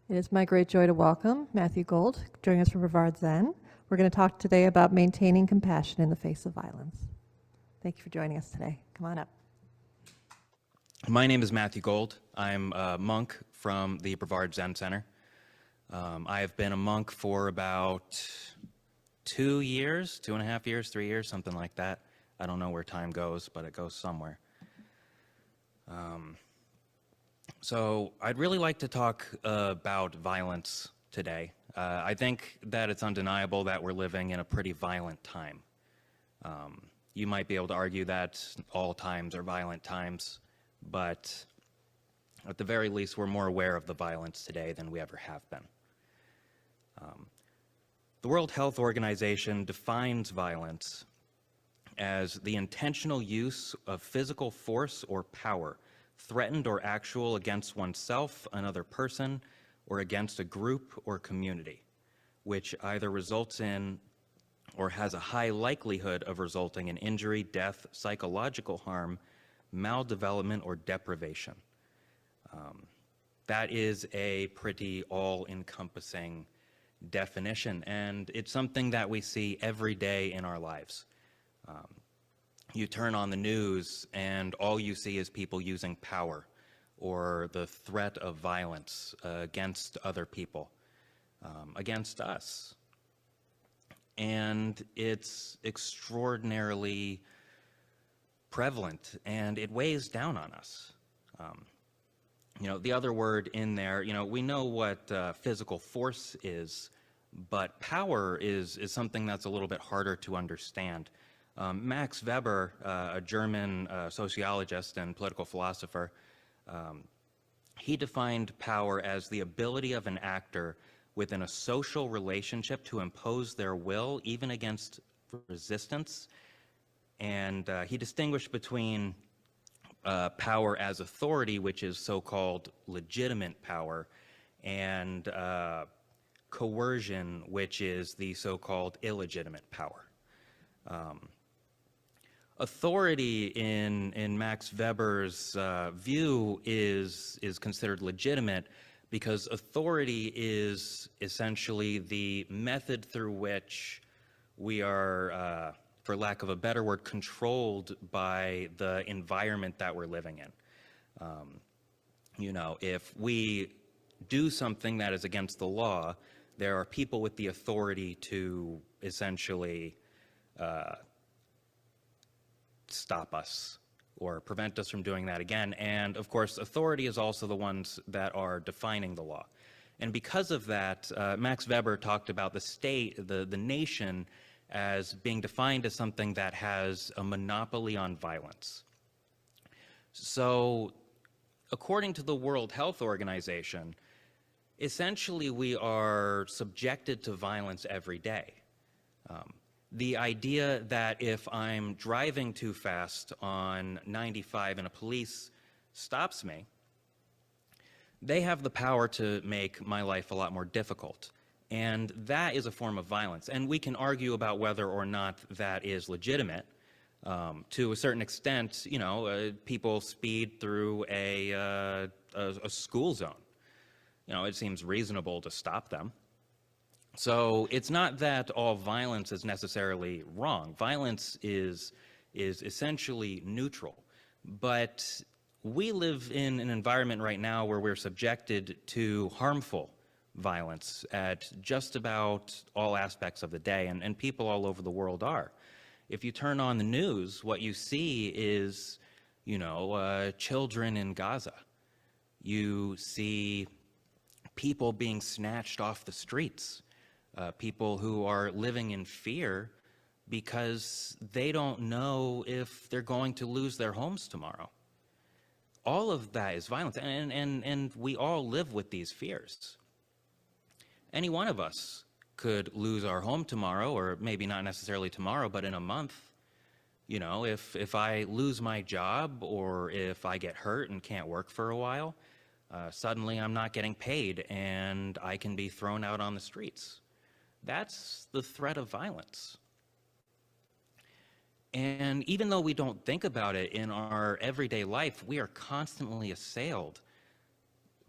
It is my great joy to welcome Matthew Gold, joining us from Brevard Zen. We're going to talk today about maintaining compassion in the face of violence. Thank you for joining us today. Come on up. My name is Matthew Gold. I'm a monk from the Brevard Zen Center. I have been a monk for about 2 years, 2.5 years, 3 years, something like that. I don't know where time goes, but it goes somewhere. So I'd really like to talk about violence today. I think that it's undeniable that we're living in a pretty violent time. You might be able to argue that all times are violent times, but at the very least, we're more aware of the violence today than we ever have been. The World Health Organization defines violence as the intentional use of physical force or power, threatened or actual, against oneself, another person, or against a group or community, which either results in or has a high likelihood of resulting in injury, death, psychological harm, maldevelopment, or deprivation. That is a pretty all-encompassing definition, and it's something that we see every day in our lives. You turn on the news and all you see is people using power or the threat of violence against other people, against us. And it's extraordinarily prevalent and it weighs down on us. The other word in there, we know what physical force is, but power is something that's a little bit harder to understand. Max Weber, a German sociologist and political philosopher, he defined power as the ability of an actor within a social relationship to impose their will, even against resistance. And he distinguished between power as authority, which is so-called legitimate power, and coercion, which is the so-called illegitimate power. Authority in Max Weber's view is considered legitimate because authority is essentially the method through which we are, for lack of a better word, controlled by the environment that we're living in. If we do something that is against the law, there are people with the authority to essentially stop us or prevent us from doing that again. And of course, authority is also the ones that are defining the law. And because of that, Max Weber talked about the state, the nation, as being defined as something that has a monopoly on violence. So, according to the World Health Organization, essentially we are subjected to violence every day. The idea that if I'm driving too fast on 95 and a police stops me, they have the power to make my life a lot more difficult. And that is a form of violence. And we can argue about whether or not that is legitimate. To a certain extent, people speed through a school zone. It seems reasonable to stop them. So it's not that all violence is necessarily wrong. Violence is essentially neutral. But we live in an environment right now where we're subjected to harmful violence at just about all aspects of the day, and people all over the world are. If you turn on the news, what you see is, children in Gaza. You see people being snatched off the streets. People who are living in fear because they don't know if they're going to lose their homes tomorrow. All of that is violence, and we all live with these fears. Any one of us could lose our home tomorrow, or maybe not necessarily tomorrow, but in a month. If I lose my job or if I get hurt and can't work for a while, suddenly I'm not getting paid and I can be thrown out on the streets. That's the threat of violence. And even though we don't think about it in our everyday life, we are constantly assailed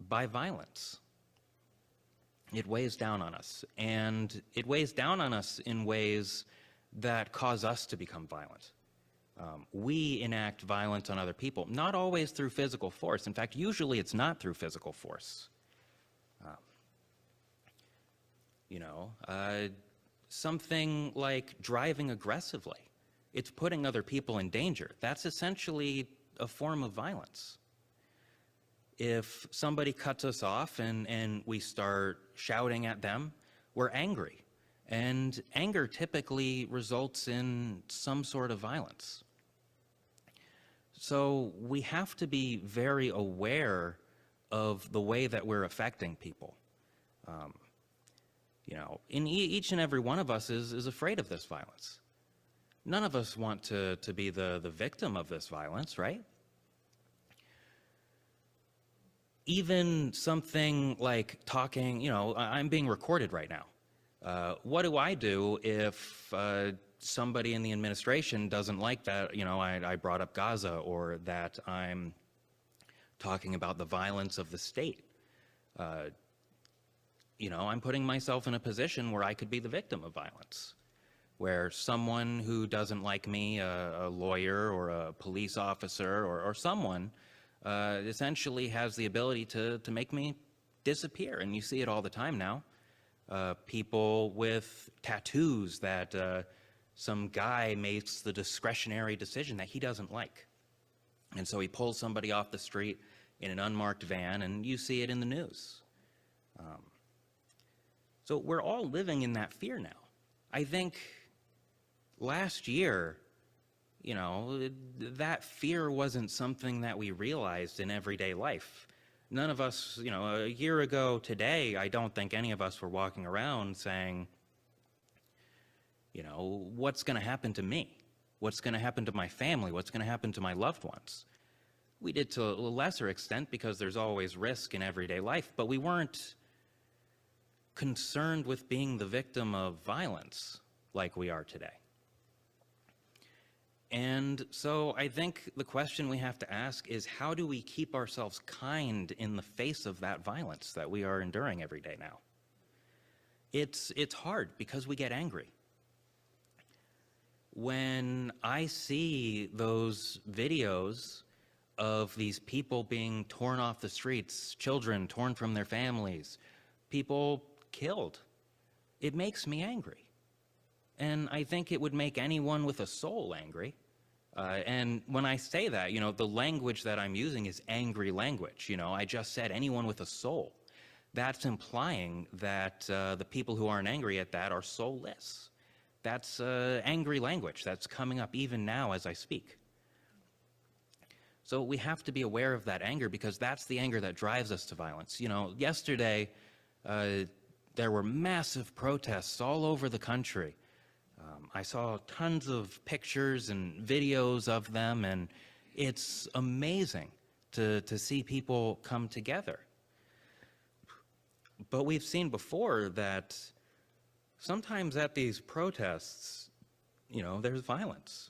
by violence. it weighs down on us. And it weighs down on us in ways that cause us to become violent. We enact violence on other people, not always through physical force. In fact, usually it's not through physical force. Something like driving aggressively. It's putting other people in danger. That's essentially a form of violence. If somebody cuts us off and we start shouting at them, we're angry. And anger typically results in some sort of violence. So we have to be very aware of the way that we're affecting people. Each and every one of us is afraid of this violence. None of us want to be the victim of this violence, right? Even something like talking, I'm being recorded right now. What do I do if somebody in the administration doesn't like that, I brought up Gaza, or that I'm talking about the violence of the state? I'm putting myself in a position where I could be the victim of violence, where someone who doesn't like me, a lawyer or a police officer or someone, essentially has the ability to make me disappear. And you see it all the time now. People with tattoos that some guy makes the discretionary decision that he doesn't like. And so he pulls somebody off the street in an unmarked van, and you see it in the news. So we're all living in that fear now. I think last year, that fear wasn't something that we realized in everyday life. None of us, a year ago today, I don't think any of us were walking around saying, what's going to happen to me? What's going to happen to my family? What's going to happen to my loved ones? We did to a lesser extent because there's always risk in everyday life, but we weren't concerned with being the victim of violence like we are today. And so I think the question we have to ask is, how do we keep ourselves kind in the face of that violence that we are enduring every day now? It's hard because we get angry. When I see those videos of these people being torn off the streets, children torn from their families, people killed, it makes me angry. And I think it would make anyone with a soul angry. And when I say that, the language that I'm using is angry language. I just said anyone with a soul. That's implying that the people who aren't angry at that are soulless. That's angry language that's coming up even now as I speak. So we have to be aware of that anger, because that's the anger that drives us to violence. Yesterday, there were massive protests all over the country. I saw tons of pictures and videos of them, and it's amazing to see people come together. But we've seen before that sometimes at these protests, there's violence.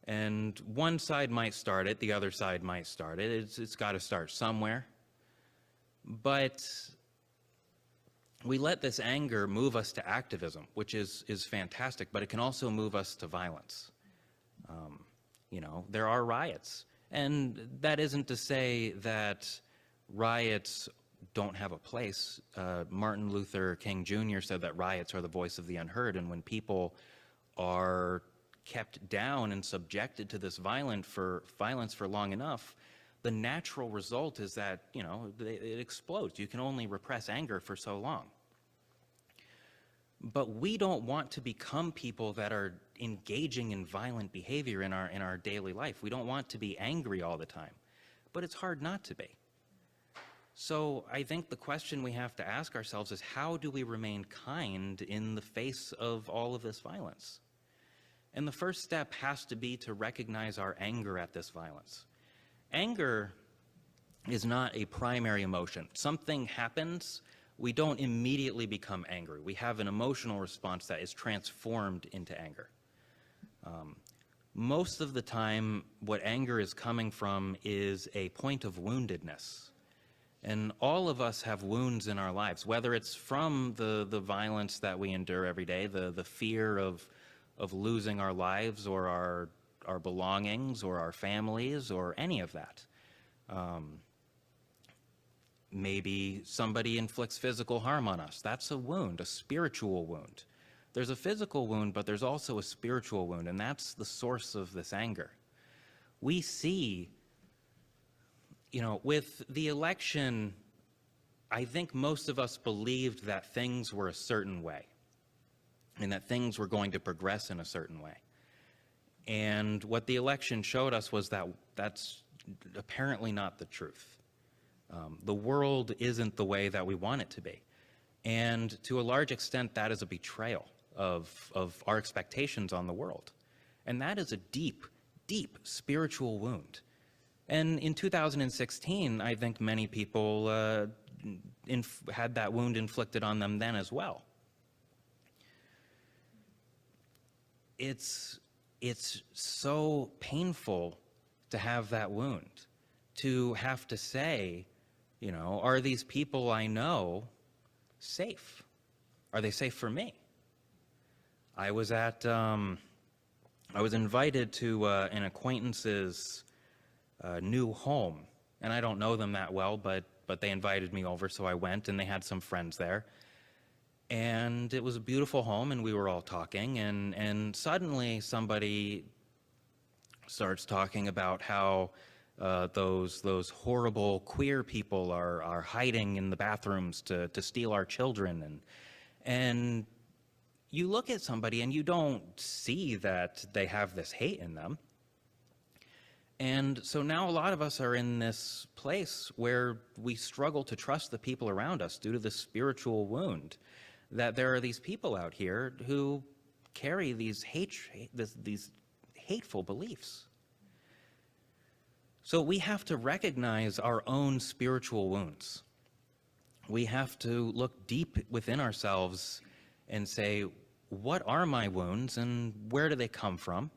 And one side might start it, the other side might start it. It's got to start somewhere. But we let this anger move us to activism, which is fantastic, but it can also move us to violence. There are riots. And that isn't to say that riots don't have a place. Martin Luther King Jr. said that riots are the voice of the unheard, and when people are kept down and subjected to this violence for long enough, the natural result is that, it explodes. You can only repress anger for so long. But we don't want to become people that are engaging in violent behavior in our daily life. We don't want to be angry all the time, but it's hard not to be. So I think the question we have to ask ourselves is, how do we remain kind in the face of all of this violence? And the first step has to be to recognize our anger at this violence. Anger is not a primary emotion. Something happens, we don't immediately become angry. We have an emotional response that is transformed into anger. Most of the time, what anger is coming from is a point of woundedness. And all of us have wounds in our lives, whether it's from the violence that we endure every day, the fear of losing our lives or our belongings or our families or any of that. Maybe somebody inflicts physical harm on us. That's a wound, a spiritual wound. There's a physical wound, but there's also a spiritual wound, and that's the source of this anger. We see, with the election, I think most of us believed that things were a certain way and that things were going to progress in a certain way. And what the election showed us was that that's apparently not the truth. The world isn't the way that we want it to be. And to a large extent, that is a betrayal of our expectations on the world. And that is a deep, deep spiritual wound. And in 2016, I think many people had that wound inflicted on them then as well. It's so painful to have that wound, to have to say, are these people I know safe? Are they safe for me? I was invited to an acquaintance's new home, and I don't know them that well, but they invited me over, so I went, and they had some friends there. And it was a beautiful home, and we were all talking, and suddenly somebody starts talking about how those horrible queer people are hiding in the bathrooms to steal our children, and you look at somebody and you don't see that they have this hate in them. And so now a lot of us are in this place where we struggle to trust the people around us due to this spiritual wound, that there are these people out here who carry these hateful beliefs. So we have to recognize our own spiritual wounds. We have to look deep within ourselves and say, what are my wounds and where do they come from?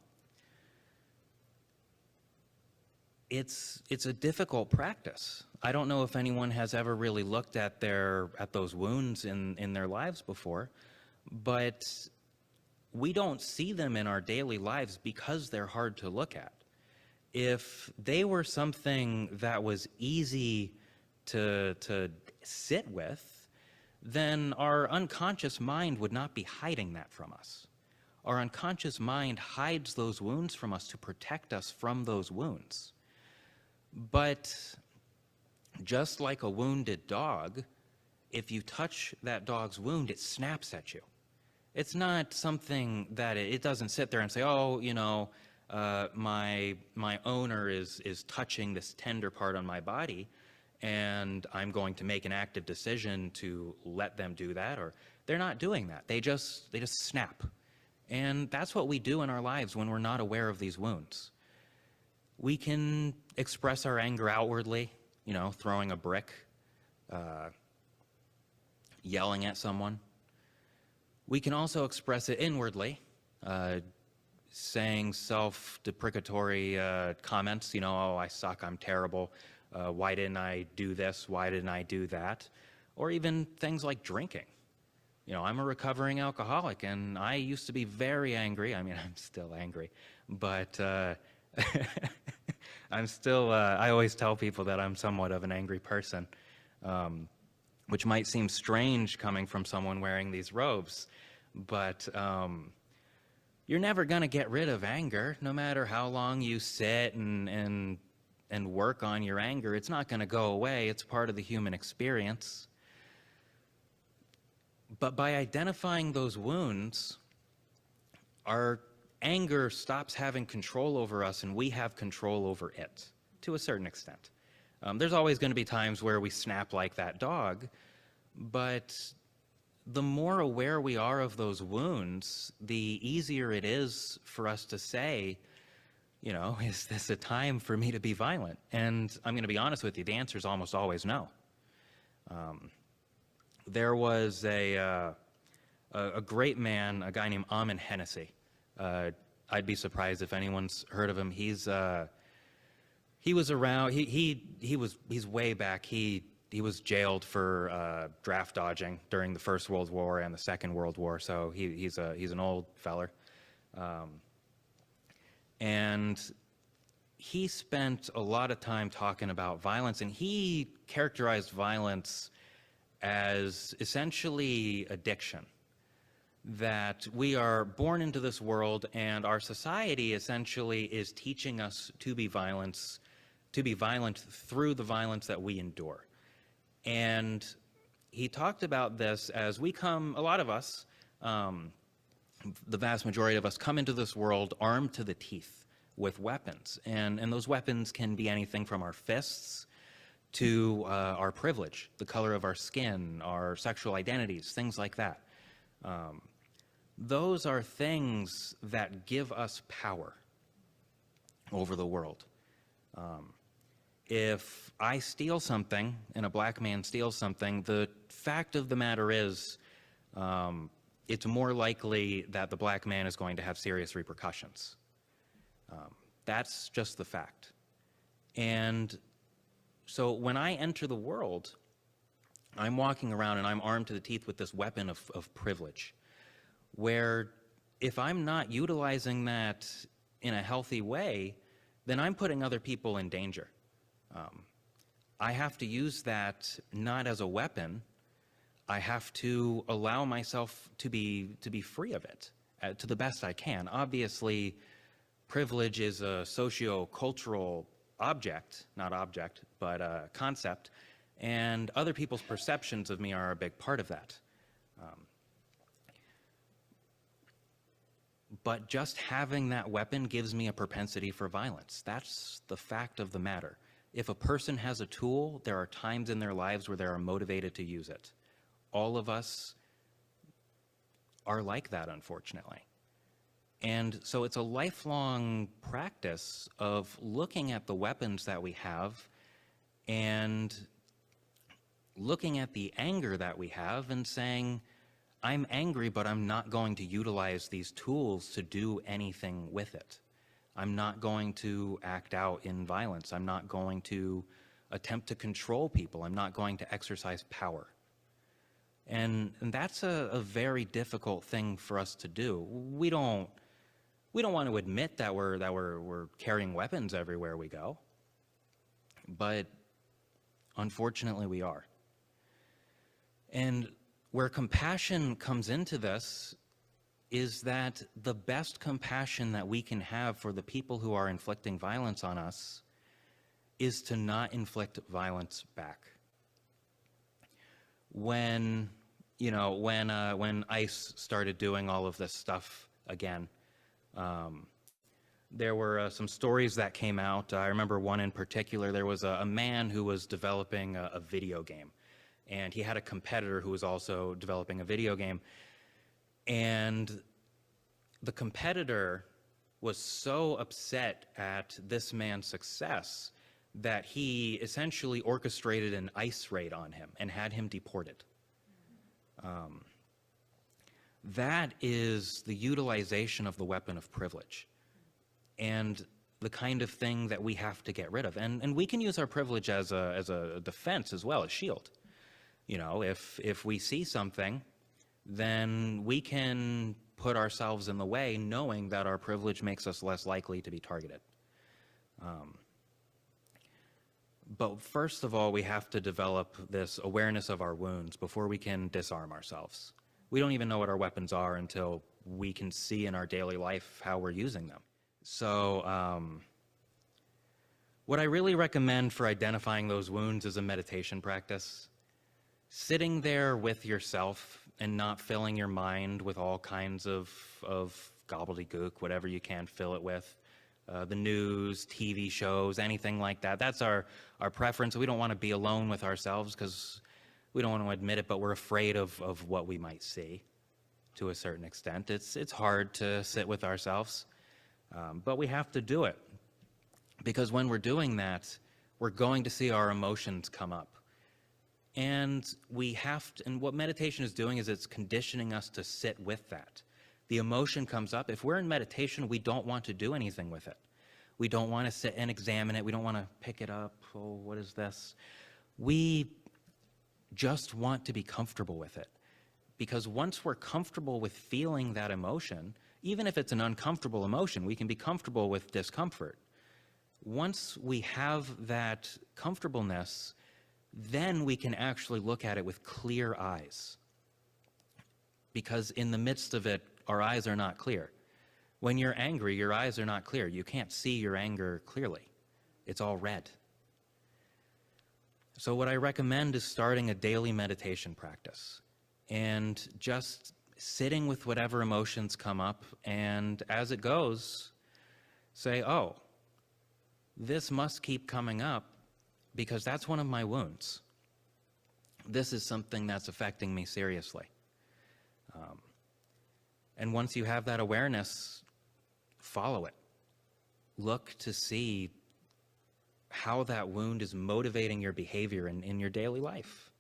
It's a difficult practice. I don't know if anyone has ever really looked at those wounds in their lives before, but we don't see them in our daily lives because they're hard to look at. If they were something that was easy to sit with, then our unconscious mind would not be hiding that from us. Our unconscious mind hides those wounds from us to protect us from those wounds. But just like a wounded dog, if you touch that dog's wound, it snaps at you. It's not something that it doesn't sit there and say, oh, my owner is touching this tender part on my body, and I'm going to make an active decision to let them do that, or they're not doing that. They just snap. And that's what we do in our lives when we're not aware of these wounds. We can express our anger outwardly, throwing a brick, yelling at someone. We can also express it inwardly, saying self-deprecatory comments, oh, I suck, I'm terrible, why didn't I do this, why didn't I do that? Or even things like drinking. I'm a recovering alcoholic, and I used to be very angry. I mean, I'm still angry, but I always tell people that I'm somewhat of an angry person, which might seem strange coming from someone wearing these robes, but you're never going to get rid of anger, no matter how long you sit and work on your anger. It's not going to go away. It's part of the human experience. But by identifying those wounds, our anger stops having control over us, and we have control over it to a certain extent. There's always going to be times where we snap like that dog, but the more aware we are of those wounds, the easier it is for us to say, is this a time for me to be violent? And I'm going to be honest with you, the answer is almost always no. There was a great man, a guy named Amin Hennessy. I'd be surprised if anyone's heard of him. He was around. He's way back. He was jailed for draft dodging during the First World War and the Second World War, so he's an old feller. And he spent a lot of time talking about violence, and he characterized violence as essentially addiction. That we are born into this world, and our society essentially is teaching us to be violent through the violence that we endure. And he talked about this as a lot of us, the vast majority of us, come into this world armed to the teeth with weapons. And those weapons can be anything from our fists to our privilege, the color of our skin, our sexual identities, things like that. Those are things that give us power over the world. If I steal something and a black man steals something, the fact of the matter is it's more likely that the black man is going to have serious repercussions. That's just the fact. And so when I enter the world, I'm walking around and I'm armed to the teeth with this weapon of privilege, where if I'm not utilizing that in a healthy way, then I'm putting other people in danger. I have to use that not as a weapon. I have to allow myself to be free of it to the best I can. Obviously, privilege is a socio-cultural object, not object, but a concept, and other people's perceptions of me are a big part of that. But just having that weapon gives me a propensity for violence. That's the fact of the matter. If a person has a tool, there are times in their lives where they are motivated to use it. All of us are like that, unfortunately. And so it's a lifelong practice of looking at the weapons that we have and looking at the anger that we have and saying, I'm angry, but I'm not going to utilize these tools to do anything with it. I'm not going to act out in violence. I'm not going to attempt to control people. I'm not going to exercise power. And that's a very difficult thing for us to do. We don't want to admit that we're carrying weapons everywhere we go, but unfortunately we are. And where compassion comes into this is that the best compassion that we can have for the people who are inflicting violence on us is to not inflict violence back. When ICE started doing all of this stuff again, there were some stories that came out. I remember one in particular. There was a man who was developing a video game, and he had a competitor who was also developing a video game. And the competitor was so upset at this man's success that he essentially orchestrated an ICE raid on him and had him deported. That is the utilization of the weapon of privilege and the kind of thing that we have to get rid of. And we can use our privilege as a defense as well, a shield. You know, if we see something, then we can put ourselves in the way knowing that our privilege makes us less likely to be targeted. But first of all, we have to develop this awareness of our wounds before we can disarm ourselves. We don't even know what our weapons are until we can see in our daily life how we're using them. So what I really recommend for identifying those wounds is a meditation practice. Sitting there with yourself and not filling your mind with all kinds of gobbledygook, whatever you can fill it with. The news, TV shows, anything like that. That's our preference. We don't want to be alone with ourselves because we don't want to admit it, but we're afraid of what we might see to a certain extent. It's hard to sit with ourselves, but we have to do it because when we're doing that, we're going to see our emotions come up. And we have to, and what meditation is doing is it's conditioning us to sit with that. The emotion comes up. If we're in meditation, we don't want to do anything with it. We don't want to sit and examine it. We don't want to pick it up. Oh, what is this? We just want to be comfortable with it. Because once we're comfortable with feeling that emotion, even if it's an uncomfortable emotion, we can be comfortable with discomfort. Once we have that comfortableness, then we can actually look at it with clear eyes. Because in the midst of it, our eyes are not clear. When you're angry, your eyes are not clear. You can't see your anger clearly. It's all red. So what I recommend is starting a daily meditation practice and just sitting with whatever emotions come up, and as it goes, say, oh, this must keep coming up because that's one of my wounds. This is something that's affecting me seriously. And once you have that awareness, follow it. Look to see how that wound is motivating your behavior in your daily life.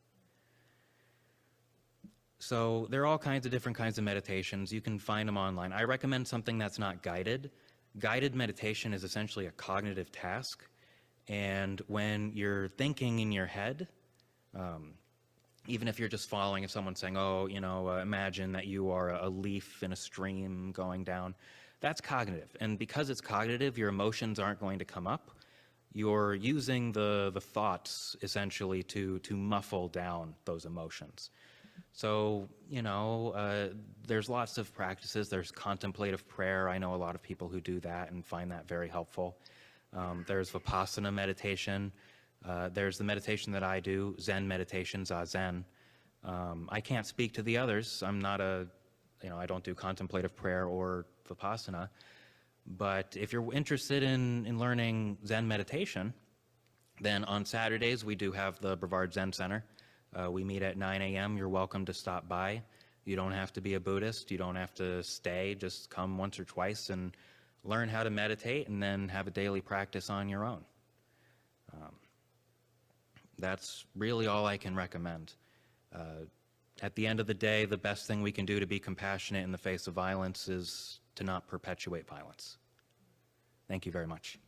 So there are all kinds of different kinds of meditations. You can find them online. I recommend something that's not guided. Guided meditation is essentially a cognitive task. And when you're thinking in your head, even if you're just following, if someone's saying, oh, imagine that you are a leaf in a stream going down, that's cognitive. And because it's cognitive, your emotions aren't going to come up. You're using the thoughts essentially to muffle down those emotions. So, there's lots of practices. There's contemplative prayer. I know a lot of people who do that and find that very helpful. There's Vipassana meditation. There's the meditation that I do, Zen meditation, Zazen. I can't speak to the others. I'm not I don't do contemplative prayer or Vipassana. But if you're interested in learning Zen meditation, then on Saturdays we do have the Brevard Zen Center. We meet at 9 a.m. You're welcome to stop by. You don't have to be a Buddhist. You don't have to stay. Just come once or twice and learn how to meditate and then have a daily practice on your own. That's really all I can recommend. At the end of the day, the best thing we can do to be compassionate in the face of violence is to not perpetuate violence. Thank you very much.